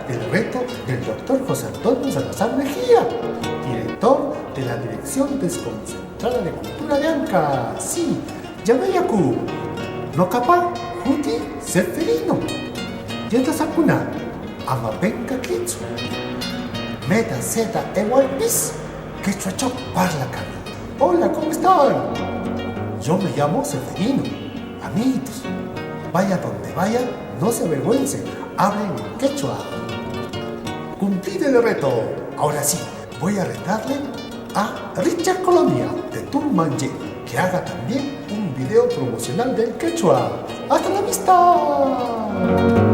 el reto del Dr. José Antonio Salazar Mejía, director de la Dirección Desconcentrada de Cultura de Anca. Sí, Yamayaku, no capaz, Juti, Seferino, Yenta Sakuna, Amapenka Kitsu, Meta Zeta Ewalpis, Quechuachoc Parlacan. Hola, ¿cómo están? Yo me llamo Seferino. Amiguitos, vaya donde vaya, no se avergüencen, hablen en quechua. Cumplid el reto. Ahora sí, voy a retarle a Richard Colonia de Turmanje que haga también un video promocional del quechua. ¡Hasta la vista!